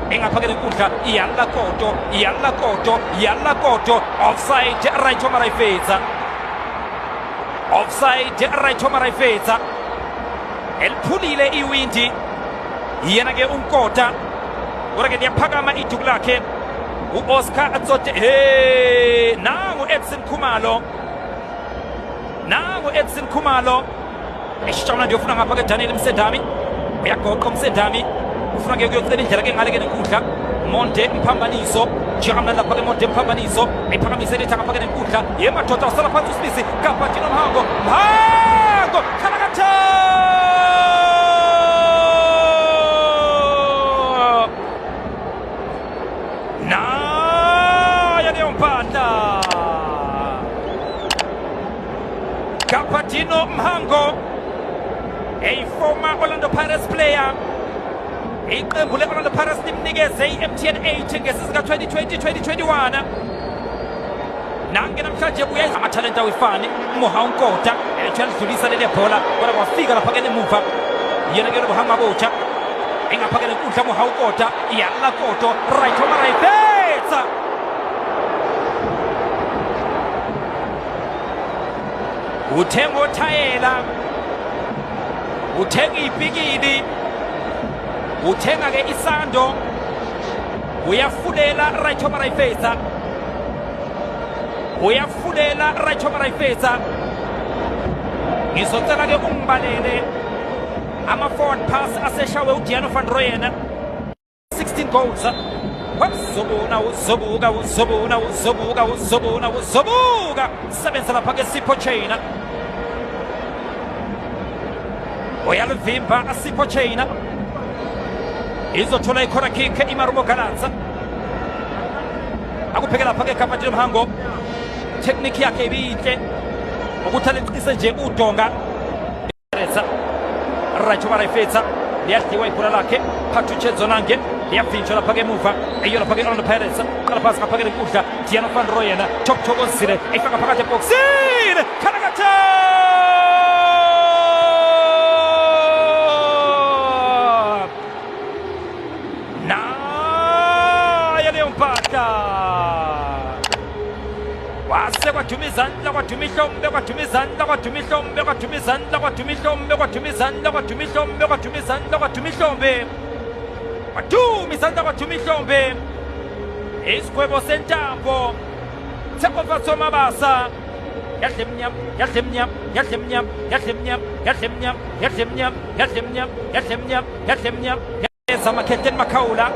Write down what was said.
engaphakela inkundla iyalakoto offside right omarayifetsa eliphulile iwindi yena ke unkota kodwa ke liyaphakama iduku lakhe u-Oscar Atsote. Nangu Edson Khumalo eshicamla nje ufuna ngapha ke Daniel Msendami uyagoqa uMsendami ufuna ke ukuyocela indlela ke ngale ke nenkundla Monde Mphambaniso jiramla lapha ke Monde Mphambaniso ephakamise letha ngapha ke nenkundla yemadoda usala phansi uSmith Kapatino Mhango Khalakatha Kapatino Mhango, a former Orlando Pirates player. Iqembu le-Orlando Pirates limnikeze i-MTN 8 ngesizini ka-2020-2021. Nange namhlanje buya amathalenta wefani Moha uNkota elidlulisa leli bhola kodwa kwafika lapha ke emuva yena ke Moha Mabocha engaphakela inkundla Moha uNkota iyalakoto right omarayifetsa uthenga othayela uthenga ibhikini uthenga ke isando uyafulela right omarayifetsa ngizocela ke ungibalele ama-forward pass aseshawe uDiano van Rooyen 16 goals uzobuka sebenza lapha ke Sipho Chaina uyalivimba Sipho Chaina izothola ikhona kick iMarumo Galanza akupheke lapha ke Kapatino Mhango technique yakhe ibinhle ukuthi aliqise nje udonga right omarayifetsa liyadliwa ibhola lakhe Phathuchedzo Nange liyavinjwa lapha ke emuva eyo lapha ke Orlando Pirates qala phasi ngapha ke inkundla Diano van Rooyen chokchokozile efaka phakathi eboxini Khalakatha naye leyo mpahla wase kwaduma izandla kwaduma ihlombe isigwebo sentambo Tshegofatso Mabasa yadla emnyam Zamakhethen Makhaula